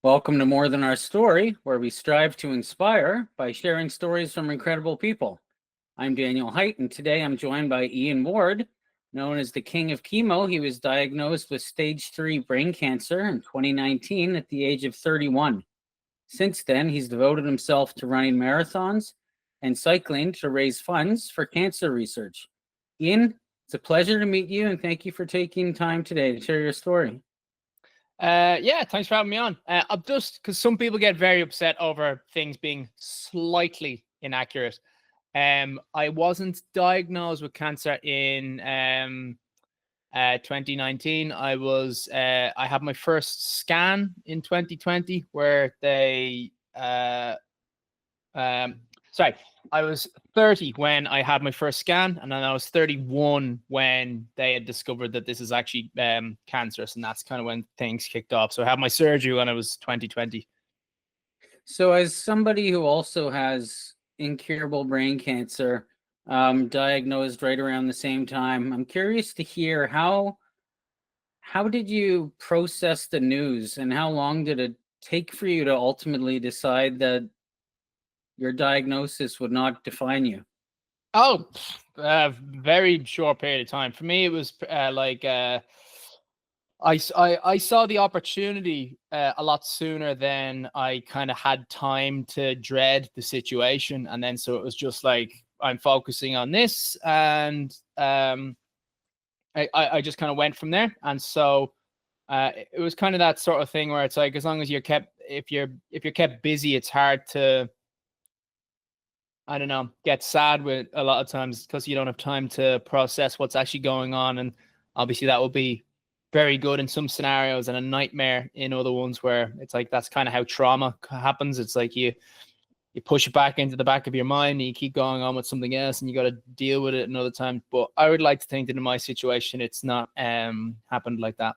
Welcome to More Than Our Story, where we strive to inspire by sharing stories from incredible people. I'm Daniel Height, and today I'm joined by Iain Ward, known as the King of Chemo. He was diagnosed with stage 3 brain cancer in 2019 at the age of 31. Since then, he's devoted himself to running marathons and cycling to raise funds for cancer research. Iain, it's a pleasure to meet you, and thank you for taking time today to share your story. Yeah, thanks for having me on. I'm just because some people get very upset over things being slightly inaccurate. I wasn't diagnosed with cancer in 2019. I had my first scan in 2020 where they I was 30 when I had my first scan, and then I was 31 when they had discovered that this is actually cancerous, and that's kind of when things kicked off. So I had my surgery when I was 2020. So as somebody who also has incurable brain cancer, diagnosed right around the same time, I'm curious to hear how did you process the news, and how long did it take for you to ultimately decide that your diagnosis would not define you? Oh, very short period of time. For me, it was I saw the opportunity a lot sooner than I kind of had time to dread the situation. And then so it was just like, I'm focusing on this, and I just kind of went from there. And so it was kind of that sort of thing where it's like, as long as if you're kept busy, it's hard to, I don't know, get sad with a lot of times because you don't have time to process what's actually going on. And obviously that will be very good in some scenarios and a nightmare in other ones, where it's like, that's kind of how trauma happens. It's like you push it back into the back of your mind and you keep going on with something else, and you got to deal with it another time. But I would like to think that in my situation, it's not happened like that.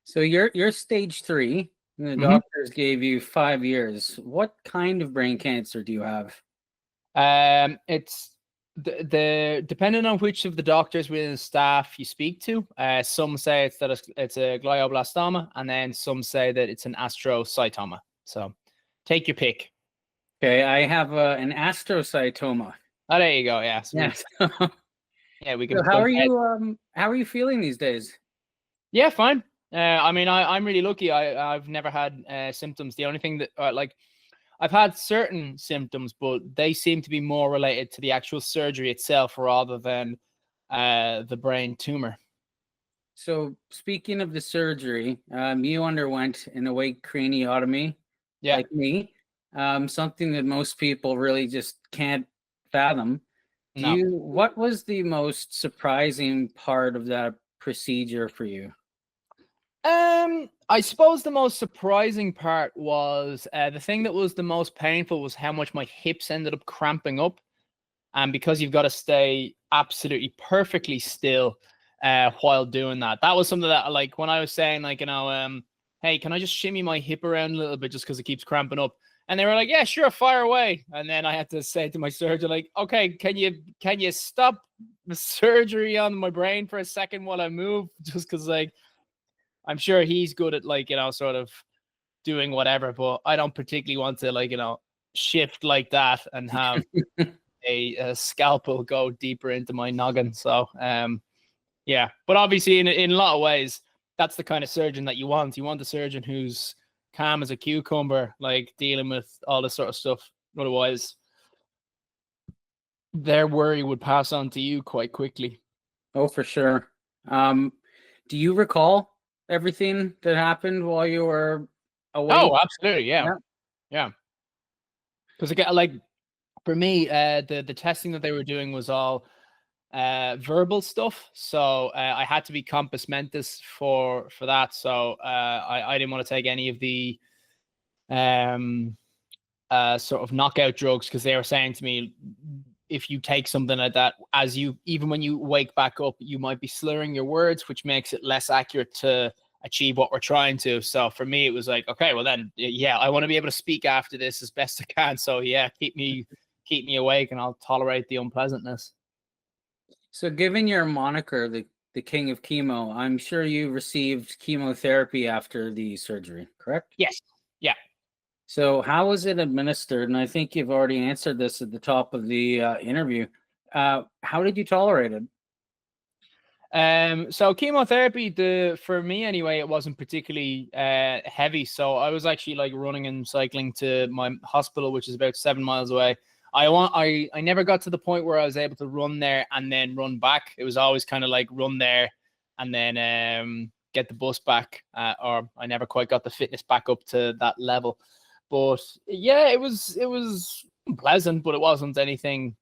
So you're stage 3, and the doctors gave you 5 years. What kind of brain cancer do you have? It's the depending on which of the doctors within the staff you speak to. Some say it's a glioblastoma, and then some say that it's an astrocytoma. So take your pick. Okay, I have an astrocytoma. Oh, there you go. Yeah. Yes. Yeah, we can. So how are you feeling these days? Yeah, fine. I mean, I'm really lucky. I've never had symptoms. The only thing that I've had certain symptoms, but they seem to be more related to the actual surgery itself rather than the brain tumor. So speaking of the surgery, you underwent an awake craniotomy, Yeah. like me, something that most people really just can't fathom. No. What was the most surprising part of that procedure for you? I suppose the most surprising part was the thing that was the most painful was how much my hips ended up cramping up. And because you've got to stay absolutely perfectly still while doing that. That was something that, like, when I was saying, like, hey, can I just shimmy my hip around a little bit just because it keeps cramping up? And they were like, yeah, sure, fire away. And then I had to say to my surgeon, like, okay, can you stop the surgery on my brain for a second while I move? Just because, like, I'm sure he's good at, like, sort of doing whatever, but I don't particularly want to, like, shift like that and have a scalpel go deeper into my noggin. So, yeah, but obviously in a lot of ways, that's the kind of surgeon that you want. You want a surgeon who's calm as a cucumber, like dealing with all this sort of stuff. Otherwise, their worry would pass on to you quite quickly. Oh, for sure. Do you recall everything that happened while you were awake? Oh, absolutely. Yeah. Because again, like, for me, the testing that they were doing was all verbal stuff. So I had to be compos mentis for that. So I didn't want to take any of the sort of knockout drugs, because they were saying to me, if you take something like that, even when you wake back up, you might be slurring your words, which makes it less accurate to achieve what we're trying to. So for me, it was like, okay, well then, yeah, I want to be able to speak after this as best I can. So yeah, keep me awake, and I'll tolerate the unpleasantness. So given your moniker, the the King of Chemo. I'm sure you received chemotherapy after the surgery, correct? Yes. Yeah. So, how was it administered? And I think you've already answered this at the top of the interview. How did you tolerate it? So chemotherapy, for me anyway, it wasn't particularly heavy. So I was actually like running and cycling to my hospital, which is about 7 miles away. I never got to the point where I was able to run there and then run back. It was always kind of like run there and then get the bus back, or I never quite got the fitness back up to that level. But yeah, it was pleasant, but it wasn't anything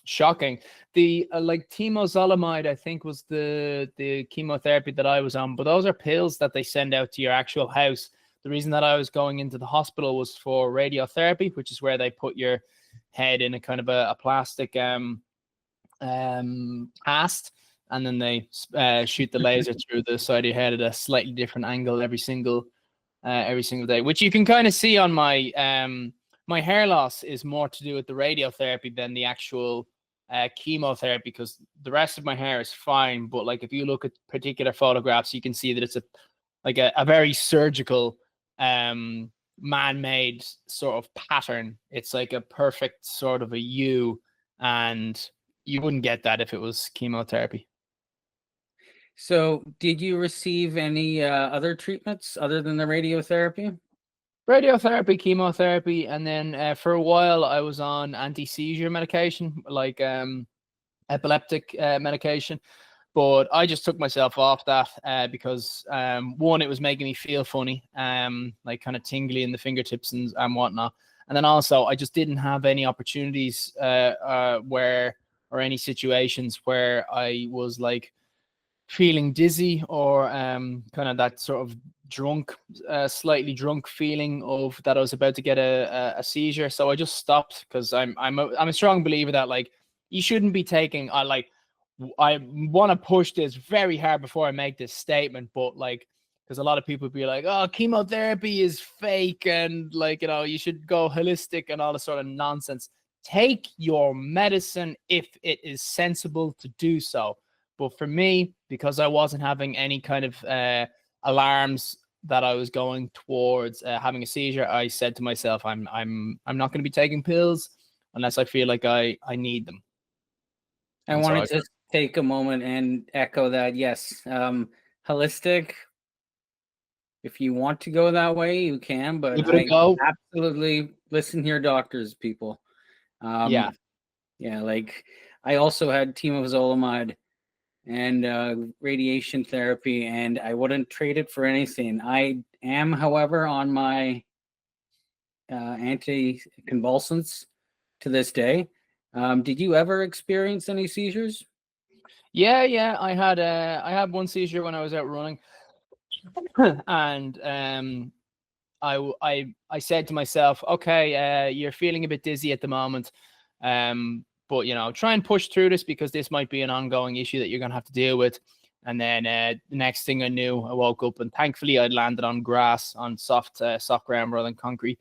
shocking. The like temozolomide, I think, was the chemotherapy that I was on, but those are pills that they send out to your actual house. The reason that I was going into the hospital was for radiotherapy, which is where they put your head in a kind of a plastic cast, and then they shoot the laser through the side of your head at a slightly different angle every single day, which you can kind of see on my my hair loss is more to do with the radiotherapy than the actual chemotherapy, because the rest of my hair is fine. But like if you look at particular photographs, you can see that it's a very surgical man-made sort of pattern. It's like a perfect sort of a U, and you wouldn't get that if it was chemotherapy. So, did you receive any other treatments other than the radiotherapy? Radiotherapy, chemotherapy, and then for a while I was on anti-seizure medication, like epileptic medication. But I just took myself off that because one, it was making me feel funny, like kind of tingly in the fingertips and whatnot. And then also I just didn't have any opportunities or any situations where I was like feeling dizzy or kind of that sort of drunk, slightly drunk feeling of that I was about to get a seizure. So I just stopped, because I'm a strong believer that like you shouldn't be taking I want to push this very hard before I make this statement, but like, because a lot of people be like, oh, chemotherapy is fake and like, you know, you should go holistic and all this sort of nonsense. Take your medicine if it is sensible to do so. But for me, because I wasn't having any kind of alarms that I was going towards having a seizure, I said to myself, I'm not going to be taking pills unless I feel like I need them. I And so wanted to take a moment and echo that. Yes, holistic. If you want to go that way, you can, but give it a I go. absolutely listen to your doctors, people. Yeah. Yeah, like I also had temozolomide and radiation therapy, and I wouldn't trade it for anything. I am, however, on my anticonvulsants to this day. Did you ever experience any seizures? Yeah. I had one seizure when I was out running, and I said to myself, okay, you're feeling a bit dizzy at the moment, but you know, try and push through this, because this might be an ongoing issue that you're gonna have to deal with. And then the next thing I knew, I woke up, and thankfully I'd landed on grass, on soft ground rather than concrete.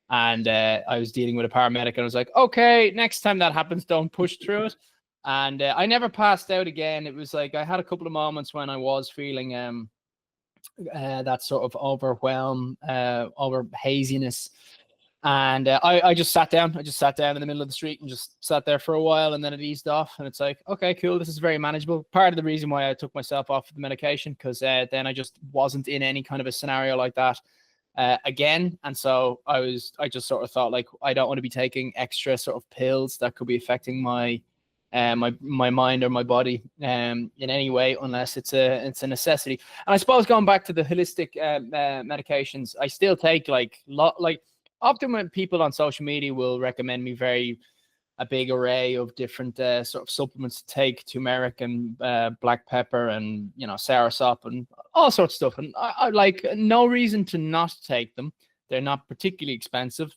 And I was dealing with a paramedic, and I was like, okay, next time that happens, don't push through it. And I never passed out again. It was like I had a couple of moments when I was feeling that sort of overwhelm, over haziness. And I just sat down. I just sat down in the middle of the street and just sat there for a while, and then it eased off. And it's like, okay, cool. This is very manageable. Part of the reason why I took myself off the medication, because then I just wasn't in any kind of a scenario like that again. And so I just sort of thought, like, I don't want to be taking extra sort of pills that could be affecting my my mind or my body in any way, unless it's a necessity. And I suppose going back to the holistic medications, I still take like often when people on social media will recommend me a big array of different sort of supplements to take, turmeric and black pepper and, you know, soursop and all sorts of stuff. And I like no reason to not take them. They're not particularly expensive.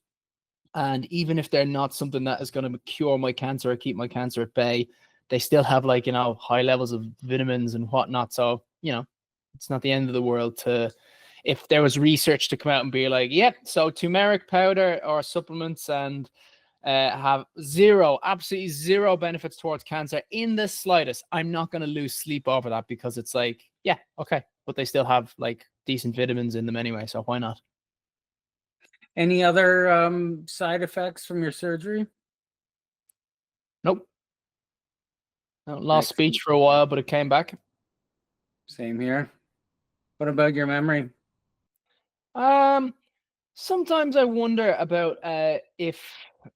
And even if they're not something that is going to cure my cancer or keep my cancer at bay, they still have, like, you know, high levels of vitamins and whatnot. So, you know, it's not the end of the world if there was research to come out and be like, yep, so turmeric powder or supplements and have zero, absolutely zero benefits towards cancer in the slightest. I'm not going to lose sleep over that because it's like, yeah, okay, but they still have like decent vitamins in them anyway, so why not? Any other side effects from your surgery? Nope. No, lost Excellent. speech for a while, but it came back. Same here. What about your memory? Um, Sometimes I wonder about if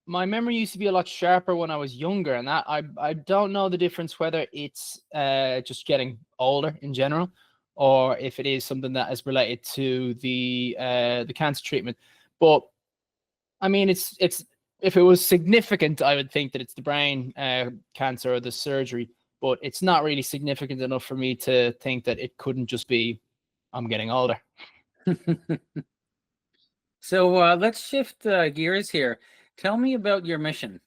my memory used to be a lot sharper when I was younger, and that I don't know the difference whether it's just getting older in general, or if it is something that is related to the cancer treatment. But I mean, it's if it was significant, I would think that it's the brain cancer or the surgery, but it's not really significant enough for me to think that it couldn't just be I'm getting older. So let's shift gears here. Tell me about your mission.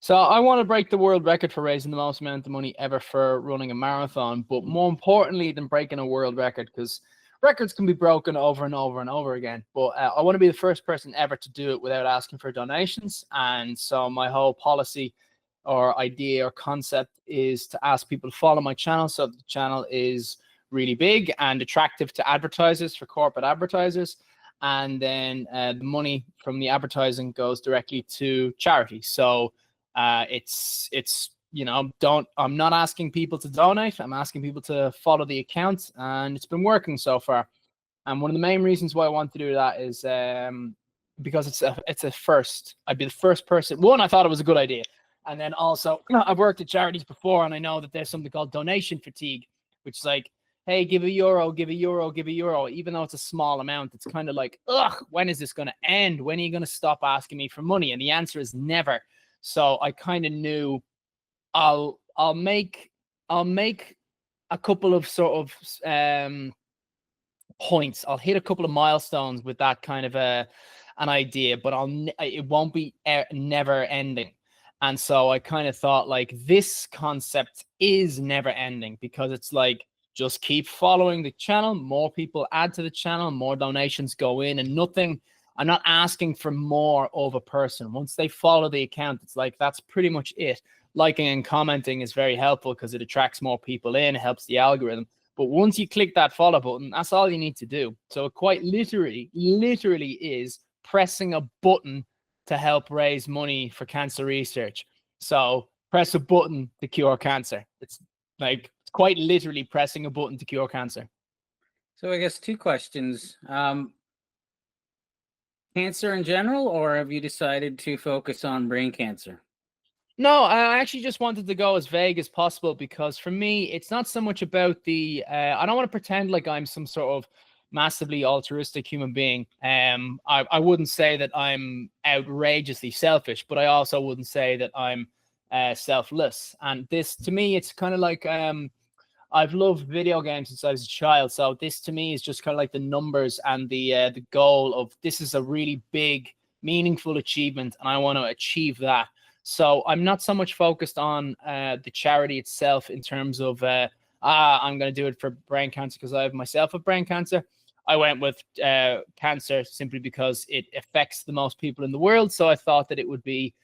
So I want to break the world record for raising the most amount of money ever for running a marathon. But more importantly than breaking a world record, because records can be broken over and over and over again. But I want to be the first person ever to do it without asking for donations. And so my whole policy or idea or concept is to ask people to follow my channel. So the channel is really big and attractive to advertisers, for corporate advertisers. And then the money from the advertising goes directly to charity. So it's I'm not asking people to donate. I'm asking people to follow the account, and it's been working so far. And one of the main reasons why I want to do that is because it's a first. I'd be the first person. One, I thought it was a good idea, and then also I've worked at charities before, and I know that there's something called donation fatigue, which is like, hey, give a euro, give a euro, give a euro, even though it's a small amount. It's kind of like, ugh, when is this going to end? When are you going to stop asking me for money? And the answer is never. So I kind of knew I'll make a couple of sort of points. I'll hit a couple of milestones with that kind of an idea, but it won't be never ending. And so I kind of thought like this concept is never ending because it's like just keep following the channel, more people add to the channel, more donations go in, and nothing. I'm not asking for more of a person. Once they follow the account, it's like that's pretty much it. Liking and commenting is very helpful because it attracts more people in, helps the algorithm. But once you click that follow button, that's all you need to do. So it quite literally is pressing a button to help raise money for cancer research. So press a button to cure cancer. It's like quite literally pressing a button to cure cancer. So I guess two questions. Cancer in general, or have you decided to focus on brain cancer? No, I actually just wanted to go as vague as possible because for me, it's not so much about the. I don't want to pretend like I'm some sort of massively altruistic human being. I wouldn't say that I'm outrageously selfish, but I also wouldn't say that I'm selfless. And this, to me, it's kind of like I've loved video games since I was a child. So this to me is just kind of like the numbers and the goal of this is a really big, meaningful achievement, and I want to achieve that. So I'm not so much focused on the charity itself in terms of I'm going to do it for brain cancer because I have myself a brain cancer. I went with cancer simply because it affects the most people in the world. So I thought that it would be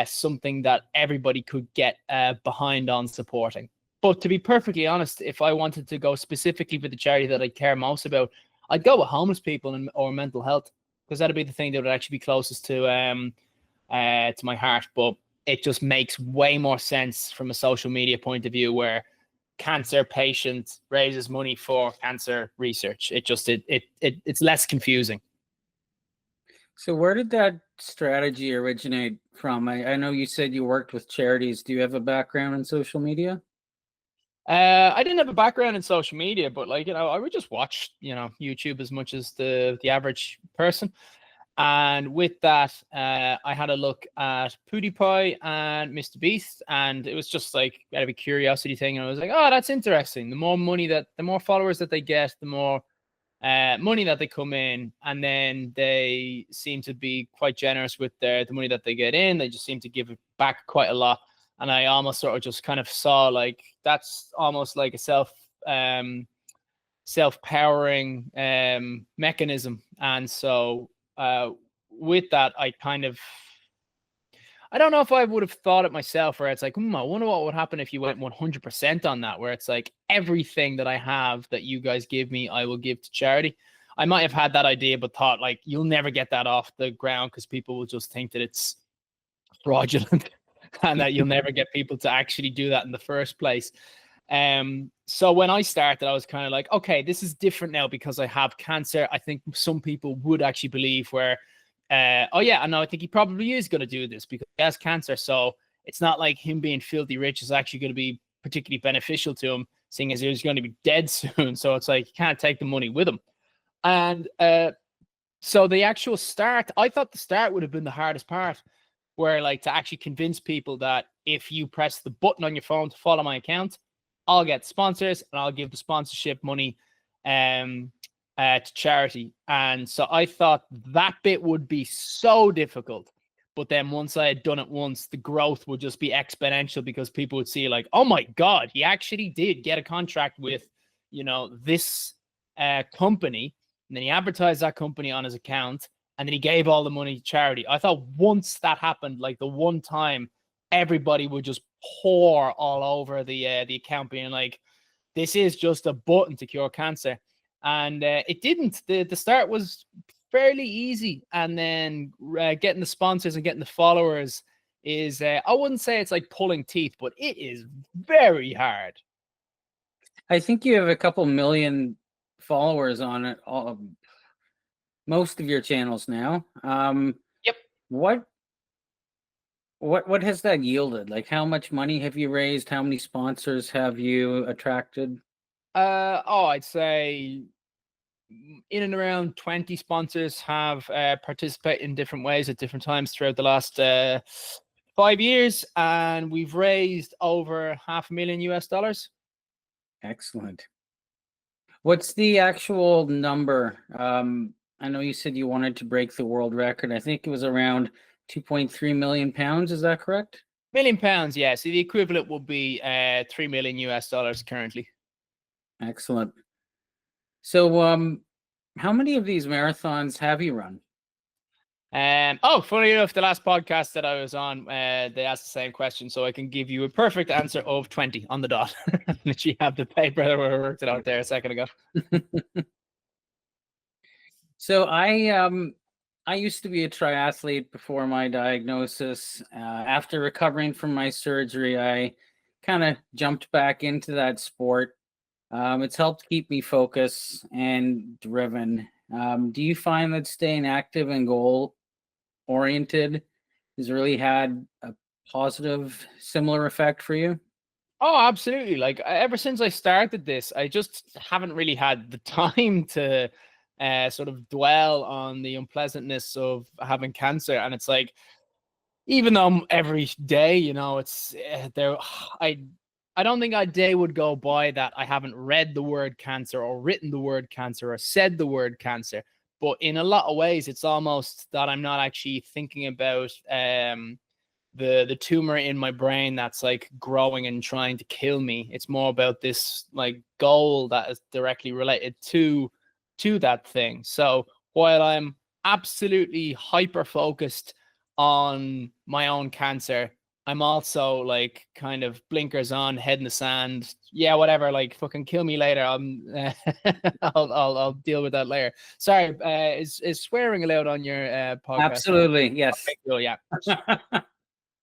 something that everybody could get behind on supporting. But to be perfectly honest, if I wanted to go specifically for the charity that I care most about, I'd go with homeless people or mental health because that'd be the thing that would actually be closest to my heart. But it just makes way more sense from a social media point of view where cancer patient raises money for cancer research. It's less confusing. So where did that strategy originate from? I know you said you worked with charities. Do you have a background in social media? I didn't have a background in social media, but like, I would just watch, YouTube as much as the average person. And with that, I had a look at PewDiePie and Mr. Beast, and it was just like out of a curiosity thing. And I was like, oh, that's interesting. The more followers that they get, the more money that they come in, and then they seem to be quite generous with the money that they get in. They just seem to give it back quite a lot. And I almost sort of just kind of saw like that's almost like a self-powering mechanism. And so with that, I kind of I don't know if I would have thought it myself, where it's like, I wonder what would happen if you went 100% on that, where it's like everything that I have that you guys give me, I will give to charity. I might have had that idea, but thought like, you'll never get that off the ground because people will just think that it's fraudulent and that you'll never get people to actually do that in the first place. So when I started, I was kind of like, okay, this is different now because I have cancer. I think some people would actually believe where, oh yeah, I know, I think he probably is going to do this because he has cancer. So it's not like him being filthy rich is actually going to be particularly beneficial to him, seeing as he's going to be dead soon. So it's like, you can't take the money with him. And so the actual start, I thought the start would have been the hardest part, where like to actually convince people that if you press the button on your phone to follow my account, I'll get sponsors and I'll give the sponsorship money to charity. And so I thought that bit would be so difficult. But then once I had done it once, the growth would just be exponential because people would see like, oh my God, he actually did get a contract with, this company. And then he advertised that company on his account. And then he gave all the money to charity. I thought once that happened, like the one time, everybody would just pour all over the account, being like, "This is just a button to cure cancer," and it didn't. The start was fairly easy, and then getting the sponsors and getting the followers is I wouldn't say it's like pulling teeth, but it is very hard. I think you have a couple million followers on it. Most of your channels now. Yep. What has that yielded? Like, how much money have you raised? How many sponsors have you attracted? I'd say in and around 20 sponsors have participated in different ways at different times throughout the last 5 years, and we've raised over $500,000 US. Excellent. What's the actual number? I know you said you wanted to break the world record. I think it was around 2.3 million pounds. Is that correct? £1 million, yeah. So the equivalent would be $3 million US currently. Excellent. So, how many of these marathons have you run? Funny enough, the last podcast that I was on, they asked the same question, so I can give you a perfect answer of 20 on the dot. Literally have the paper that we worked it out there a second ago. So I used to be a triathlete before my diagnosis. After recovering from my surgery, I kind of jumped back into that sport. It's helped keep me focused and driven. Do you find that staying active and goal oriented has really had a positive, similar effect for you? Oh, absolutely. Like ever since I started this, I just haven't really had the time to sort of dwell on the unpleasantness of having cancer. And it's like, even though every day, it's there, I don't think a day would go by that I haven't read the word cancer or written the word cancer or said the word cancer. But in a lot of ways, it's almost that I'm not actually thinking about the tumor in my brain that's like growing and trying to kill me. It's more about this like goal that is directly related to that thing. So while I'm absolutely hyper focused on my own cancer, I'm also like kind of blinkers on, head in the sand. Yeah, whatever. Like fucking kill me later. I'll deal with that later. Sorry, is swearing allowed on your podcast? Absolutely, yes. Okay, cool, yeah.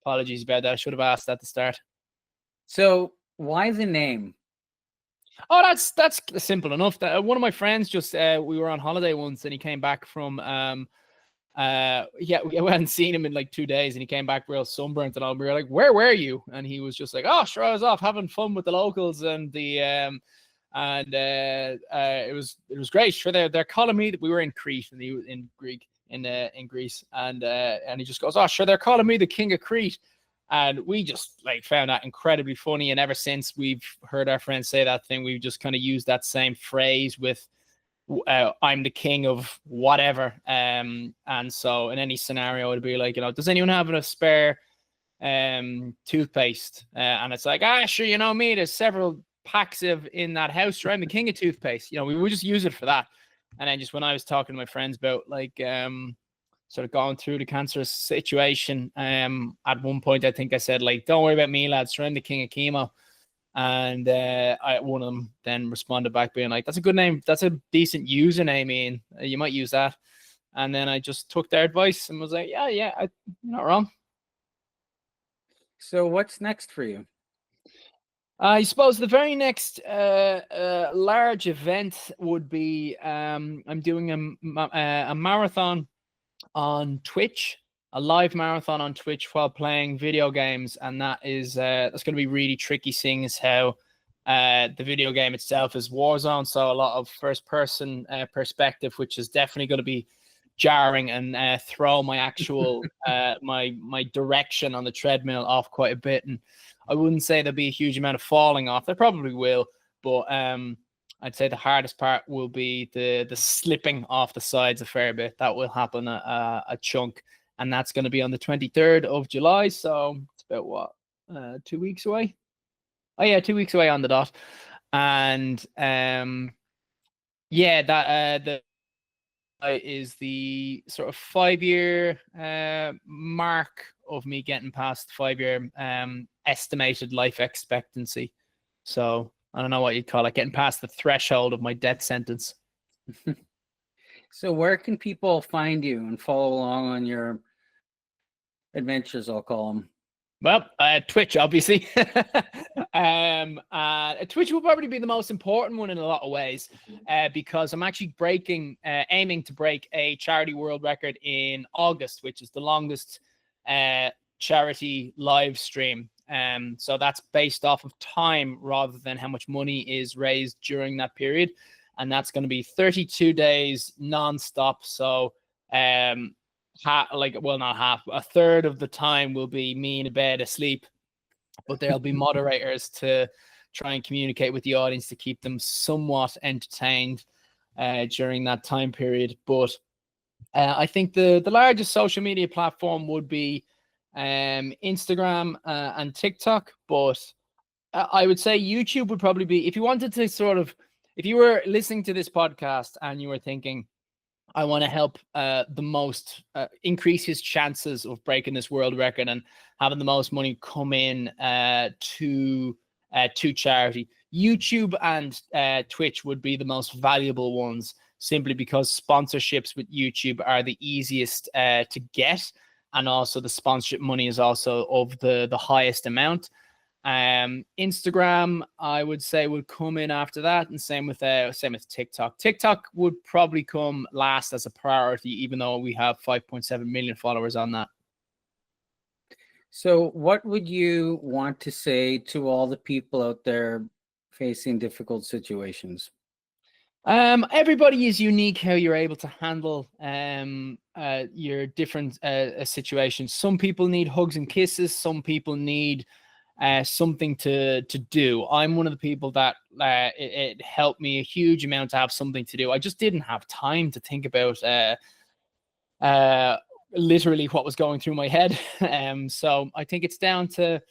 Apologies about that. I should have asked at the start. So why the name? Oh, that's simple enough. That one of my friends just we were on holiday once, and he came back from we hadn't seen him in like 2 days, and he came back real sunburnt, and we were like, "Where were you?" And he was just like, "Oh, sure, I was off having fun with the locals, and it was great. Sure, they're calling me. We were in Crete, and he was in Greek in Greece, and he just goes, "Oh, sure, they're calling me the King of Crete." And we just like found that incredibly funny. And ever since we've heard our friends say that thing, we've just kind of used that same phrase with I'm the king of whatever. And so in any scenario, it'd be like, does anyone have a spare toothpaste? And it's like, sure, me, there's several packs of in that house, right? I'm the king of toothpaste. We would just use it for that. And then just when I was talking to my friends about like sort of going through the cancerous situation. At one point, I think I said, like, don't worry about me, lads, I'm the King of Chemo. And one of them then responded back being like, that's a good name. That's a decent username, Ian. You might use that. And then I just took their advice and was like, yeah, you're not wrong. So what's next for you? I suppose the very next large event would be I'm doing a marathon on Twitch, a live marathon on Twitch while playing video games, and that's going to be really tricky, seeing as how the video game itself is Warzone, so a lot of first-person perspective, which is definitely going to be jarring and throw my actual my direction on the treadmill off quite a bit. And I wouldn't say there'll be a huge amount of falling off. There probably will, but I'd say the hardest part will be the slipping off the sides a fair bit. That will happen a chunk, and that's going to be on the 23rd of July. So it's about what 2 weeks away. Oh yeah, 2 weeks away on the dot. And yeah, that the is the sort of 5-year mark of me getting past 5-year estimated life expectancy. So I don't know what you'd call it, getting past the threshold of my death sentence. So where can people find you and follow along on your adventures, I'll call them? Well, Twitch, obviously. Twitch will probably be the most important one in a lot of ways, because I'm actually aiming to break a charity world record in August, which is the longest charity live stream. So that's based off of time rather than how much money is raised during that period. And that's going to be 32 days nonstop. So, not half, a third of the time will be me in a bed asleep, but there'll be moderators to try and communicate with the audience to keep them somewhat entertained during that time period. But I think the largest social media platform would be Instagram and TikTok, but I would say YouTube would probably be, if you wanted to if you were listening to this podcast and you were thinking, I want to help the most increase his chances of breaking this world record and having the most money come in to charity, YouTube and Twitch would be the most valuable ones, simply because sponsorships with YouTube are the easiest to get, and also the sponsorship money is also of the highest amount. Instagram, I would say, would come in after that, and same with TikTok. TikTok would probably come last as a priority, even though we have 5.7 million followers on that. So what would you want to say to all the people out there facing difficult situations? Everybody is unique how you're able to handle your different situations. Some people need hugs and kisses. Some people need something to do. I'm one of the people that it helped me a huge amount to have something to do. I just didn't have time to think about literally what was going through my head. So I think it's down to,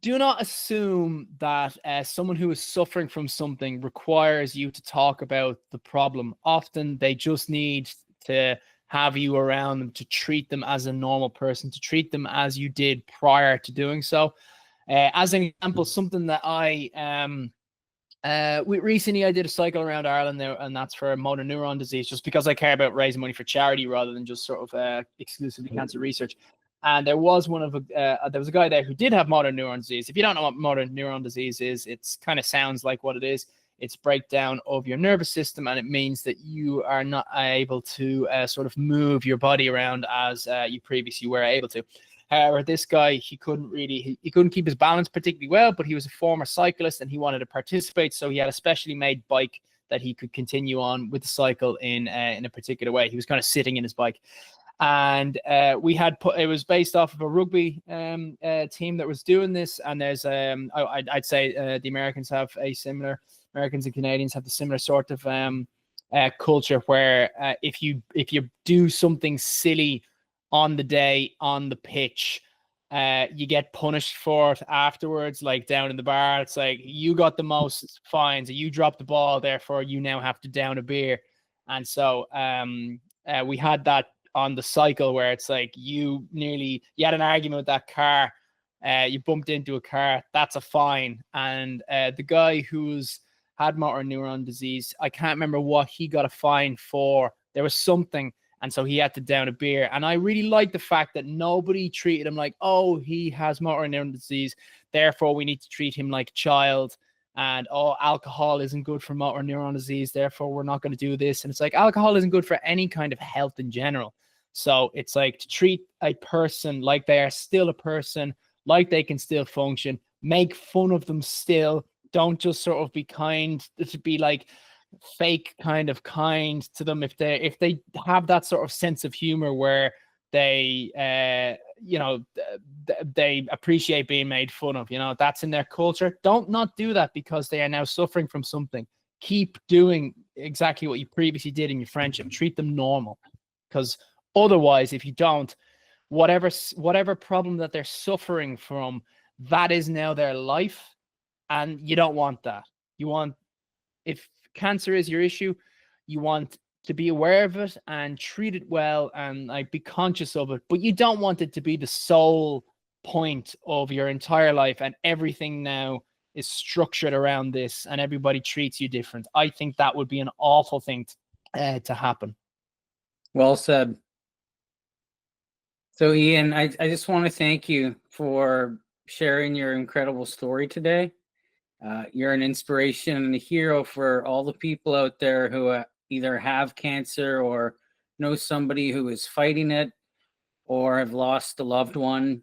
do not assume that someone who is suffering from something requires you to talk about the problem. Often they just need to have you around them to treat them as a normal person, to treat them as you did prior to doing so. As an example, something that recently I did a cycle around Ireland there, and that's for motor neuron disease, just because I care about raising money for charity rather than just sort of exclusively cancer research. And there was there was a guy there who did have motor neuron disease. If you don't know what motor neuron disease is, it's kind of sounds like what it is. It's breakdown of your nervous system, and it means that you are not able to sort of move your body around as you previously were able to. However, this guy, he couldn't keep his balance particularly well, but he was a former cyclist and he wanted to participate. So he had a specially made bike that he could continue on with the cycle in a particular way. He was kind of sitting in his bike. And it was based off of a rugby team that was doing this. And there's, I'd say the Americans and Canadians have the similar sort of culture where if you do something silly on the day on the pitch, you get punished for it afterwards, like down in the bar. It's like, you got the most fines, you dropped the ball, therefore you now have to down a beer. And so We had that on the cycle where it's like you had an argument with that car, you bumped into a car, that's a fine. And the guy who's had motor neuron disease, I can't remember what he got a fine for. There was something, and so he had to down a beer. And I really like the fact that nobody treated him like, oh, he has motor neuron disease, therefore we need to treat him like a child. And oh, alcohol isn't good for motor neuron disease, therefore we're not going to do this. And it's like, alcohol isn't good for any kind of health in general. So it's like to treat a person like they are still a person, like they can still function, make fun of them still. Don't just sort of be kind, to be like fake kind to them. If they have that sort of sense of humor where they they appreciate being made fun of, that's in their culture. Don't not do that because they are now suffering from something. Keep doing exactly what you previously did in your friendship. Treat them normal, because otherwise, if you don't, whatever problem that they're suffering from, that is now their life, and you don't want that. You want, if cancer is your issue, you want to be aware of it and treat it well and like be conscious of it, but you don't want it to be the sole point of your entire life and everything now is structured around this and everybody treats you different. I think that would be an awful thing to happen. Well said. So Iain, I just want to thank you for sharing your incredible story today. You're an inspiration and a hero for all the people out there who either have cancer or know somebody who is fighting it or have lost a loved one.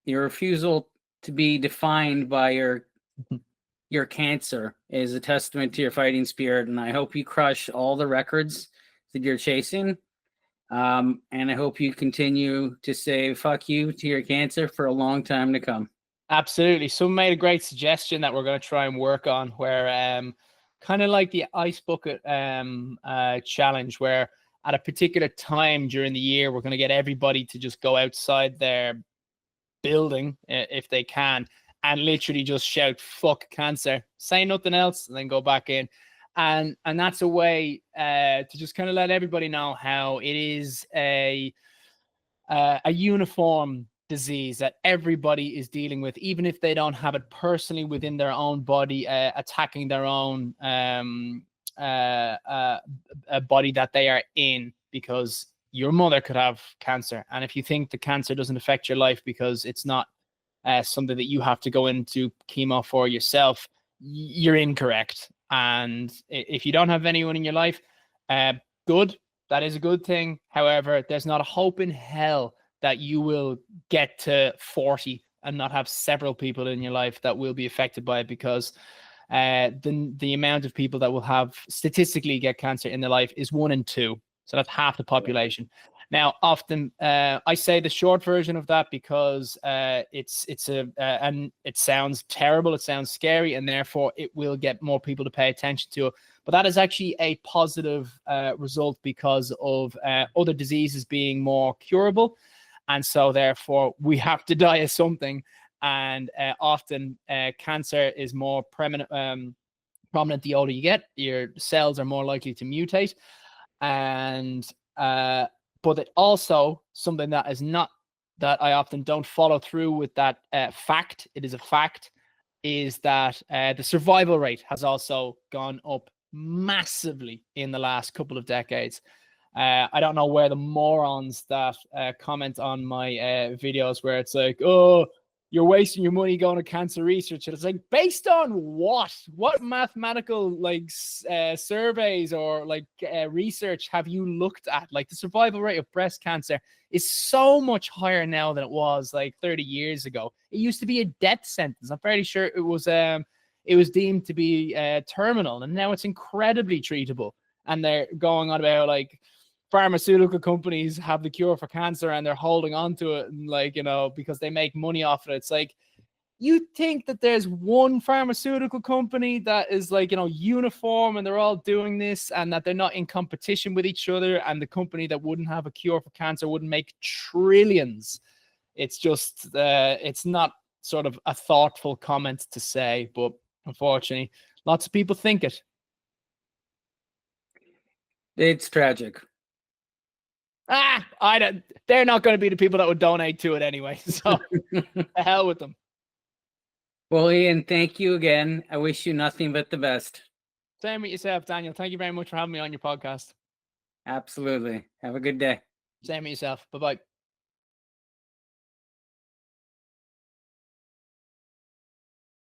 Your refusal to be defined by your cancer is a testament to your fighting spirit, and I hope you crush all the records that you're chasing. And I hope you continue to say fuck you to your cancer for a long time to come. Absolutely. Someone made a great suggestion that we're going to try and work on, where kind of like the ice bucket challenge, where at a particular time during the year, we're going to get everybody to just go outside their building if they can and literally just shout fuck cancer, say nothing else, and then go back in. And that's a way to just kind of let everybody know how it is a uniform disease that everybody is dealing with, even if they don't have it personally within their own body, attacking their own body that they are in, because your mother could have cancer. And if you think the cancer doesn't affect your life because it's not something that you have to go into chemo for yourself, you're incorrect. And if you don't have anyone in your life, good, that is a good thing. However, there's not a hope in hell that you will get to 40 and not have several people in your life that will be affected by it, because the amount of people that will have statistically get cancer in their life is 1 in 2. So that's half the population. Now, often I say the short version of that because and it sounds terrible, it sounds scary, and therefore it will get more people to pay attention to it. But that is actually a positive result because of other diseases being more curable. And so therefore we have to die of something. And often cancer is more prominent the older you get. Your cells are more likely to mutate. And but it also, something that is not, that I often don't follow through with that fact, it is a fact, is that the survival rate has also gone up massively in the last couple of decades. I don't know where the morons that comment on my videos where it's like, oh, you're wasting your money going to cancer research. And it's like, based on what? What mathematical like surveys or like research have you looked at? Like the survival rate of breast cancer is so much higher now than it was like 30 years ago. It used to be a death sentence. I'm fairly sure it was deemed to be terminal, and now it's incredibly treatable. And they're going on about like pharmaceutical companies have the cure for cancer and they're holding on to it, and like, you know, because they make money off it. It's like, you think that there's one pharmaceutical company that is like, you know, uniform and they're all doing this and that they're not in competition with each other, and the company that wouldn't have a cure for cancer wouldn't make trillions. It's just it's not sort of a thoughtful comment to say, but unfortunately lots of people think it. It's tragic. I don't. They're not going to be the people that would donate to it anyway. So, the hell with them. Well, Iain, thank you again. I wish you nothing but the best. Same with yourself, Daniel. Thank you very much for having me on your podcast. Absolutely. Have a good day. Same with yourself. Bye bye.